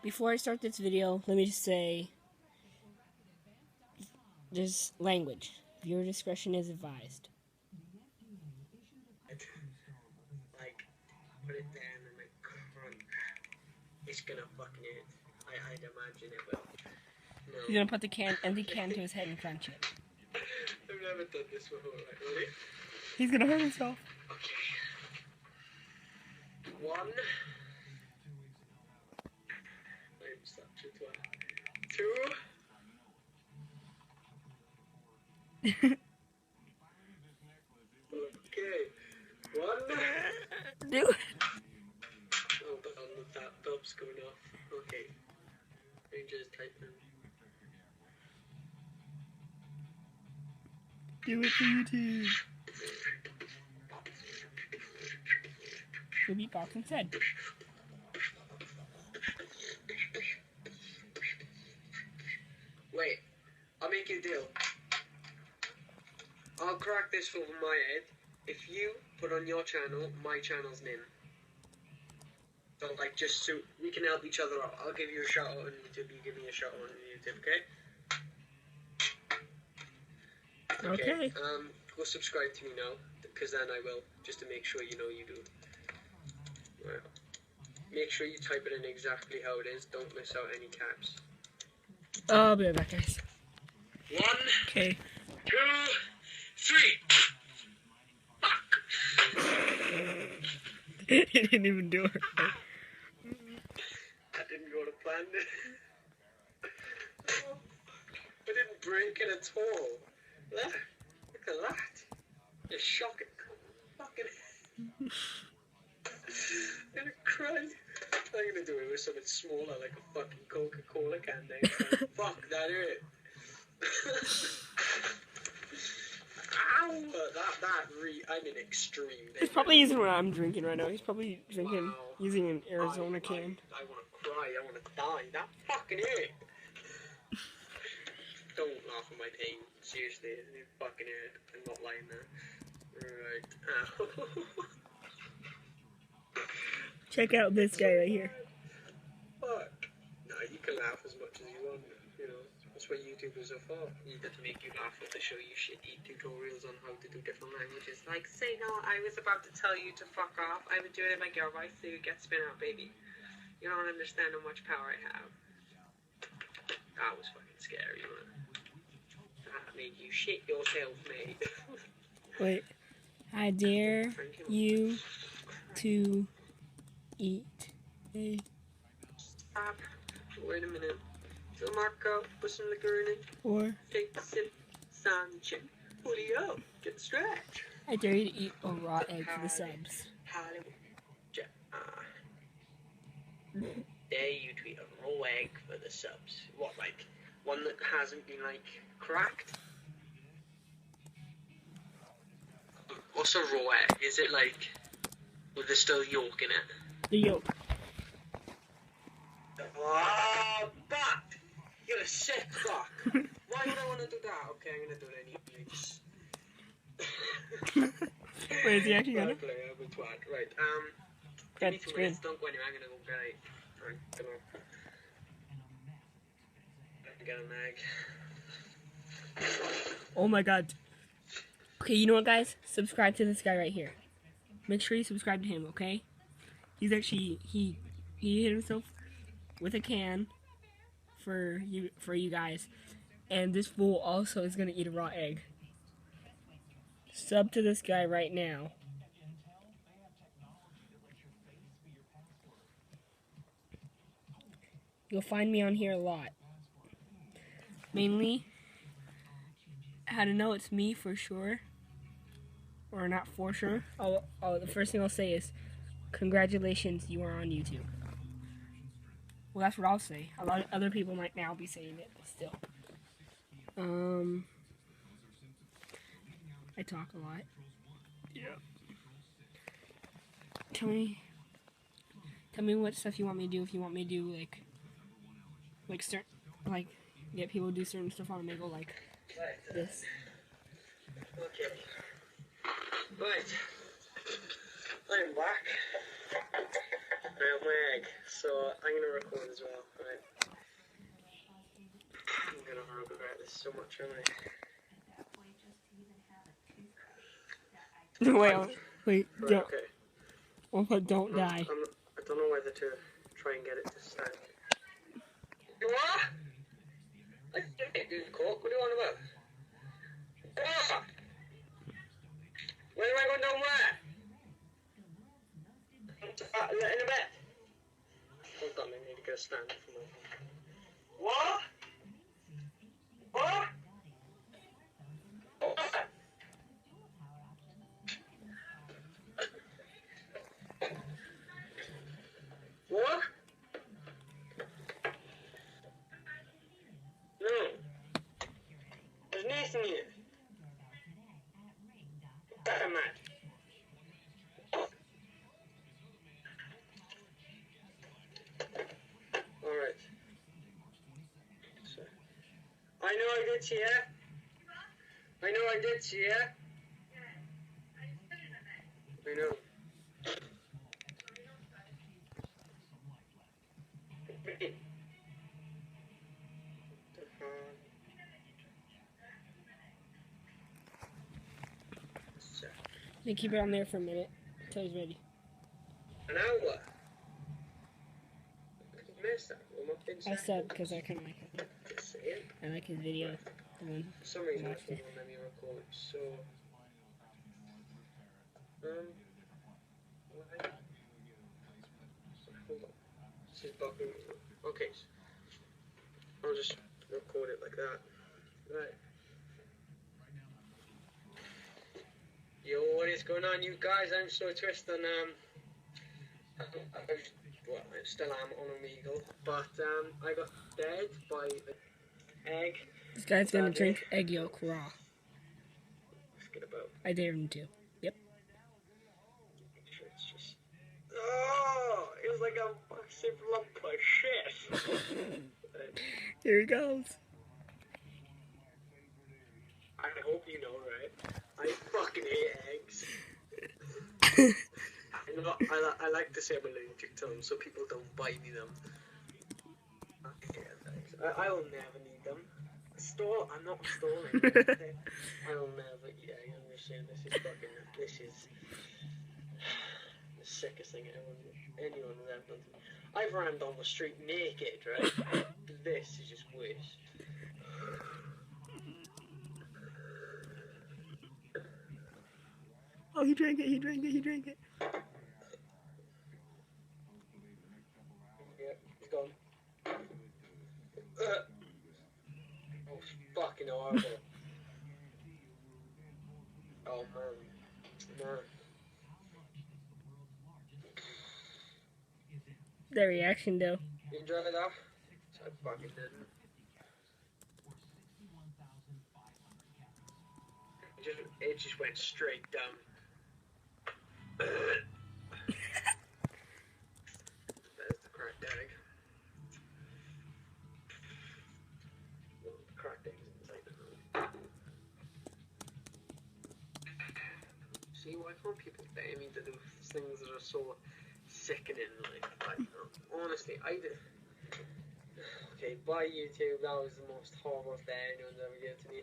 Before I start this video, let me just say, there's language. Viewer discretion is advised. Like, put it down and like crunch. It's gonna fucking hit. I'd imagine it will. No. He's gonna put the empty can to his head and crunch it. I've never done this before, right? Ready? He's gonna hurt himself. Okay. 1. I'm such a twat. 2. Okay. 1. Do it. Oh, but that bulb's going off. Okay. Rangers typing. Do it for YouTube. He'll be boxed instead. Wait, I'll make you a deal. I'll crack this over my head if you put on your channel my channel's name. So like just so we can help each other out. I'll give you a shout out on YouTube, you give me a shout out on YouTube, okay? Okay. Go subscribe to me now, because then I will, just to make sure you know you do. Right. Make sure you type it in exactly how it is, don't miss out any caps. I'll be right back, guys. 1, Okay. 2, 3. Fuck! He didn't even do it. That didn't go to plan. I didn't break it at all. Look at that. It's shocking. Fucking. I'm gonna cry. I'm gonna do it with something smaller, like a fucking Coca-Cola can next time. Fuck, that hurt. Ow! I'm in extreme pain. He's probably using what I'm drinking right now. He's probably drinking, Wow. using an Arizona can. I wanna cry, I wanna die. That fucking hurt. Don't laugh at my pain. Seriously, it fucking hurt. I'm not lying there. Right. Check out this guy right here. Fuck. No, you can laugh as much as you want. You know, that's what YouTubers are for. You get to make you laugh or to show you shitty tutorials on how to do different languages. Like, say no, I was about to tell you to fuck off. I would do it in my girl voice so you get spin out, baby. You don't understand how much power I have. That was fucking scary, man. That made you shit yourself, mate. Wait. I dare you to eat a... Stop. Wait a minute. Fill Marco, put some liquor in it. Or Take a sip. Sanche. Pulley up. Get the stretch. I dare you to eat a raw egg for the subs. Hollywood. Dare you to eat a raw egg for the subs. What, like, one that hasn't been, like, cracked? What's a raw egg? Is it, like, with there's still yolk in it? The yolk. Oh, but you're a sick fuck. Why would I want to do that? Okay, I'm gonna do it anyway. Wait, is he actually gonna? I'm a twat. Right, Good, give me 2 screen. minutes, don't go anywhere, I'm gonna go get it. Alright, come on. Get an egg. Oh my god. Okay, you know what, guys? Subscribe to this guy right here. Make sure you subscribe to him, okay? He's actually, he hit himself with a can for you guys. And this fool also is gonna eat a raw egg. Sub to this guy right now. You'll find me on here a lot. Mainly, how to know it's me for sure. Or not for sure. The first thing I'll say is, congratulations, you are on YouTube. Well, that's what I'll say. A lot of other people might now be saying it, but still. I talk a lot. Yeah. Tell me what stuff you want me to do. If you want me to do get people to do certain stuff on omegle, like this. Okay. Right. I'm back. I have my egg, so I'm gonna record as well. gonna regret this so much, aren't I? Wait, Right, don't. okay. Don't die. I don't know whether to try and get it to stand. What? I didn't do the coke. What do you want about? Ah! Where am I going down where? In a bit. Hold on, I need to get a stand for my phone. What? What? What? No. There's nothing here. Damn it. Alright. So, I know I did see it. I know I did see it. I know. They keep it on there for a minute until he's ready. An hour? Missed that. I said because I kind of like it. Just saying. I like his video. The one. For some reason, I Watched don't it. let me record. So, what? Hold on. This is bugging me. Okay. I'll just record it like that. Right. Yo, what is going on, you guys? I'm so twisted. I still am on omegle, but I got dead by an egg. This guy's gonna drink egg yolk raw. Forget about. I dare him to. Yep. It's just. Oh, it was like a massive lump of shit. Here he goes. I hope you know, right? I fucking hate eggs. I like to say I'm allergic to them, so people don't buy me them. I will never need them. I'm not storing them. I will never. Yeah, you understand? This is the sickest thing anyone has ever done to me. I've ran down the street naked, right? This is just worse. Oh, he drank it. He drank it. He drank it. Yeah, he's gone. Oh, it's fucking horrible. Oh, man. The reaction, though. You enjoy that? I fucking didn't. It just went straight down. There's the cracked egg. Well, the cracked egg is inside the room. See, why can't people pay me to do things that are so sickening? Like, honestly, I did. Okay, bye YouTube. That was the most horrible day anyone's ever given to me.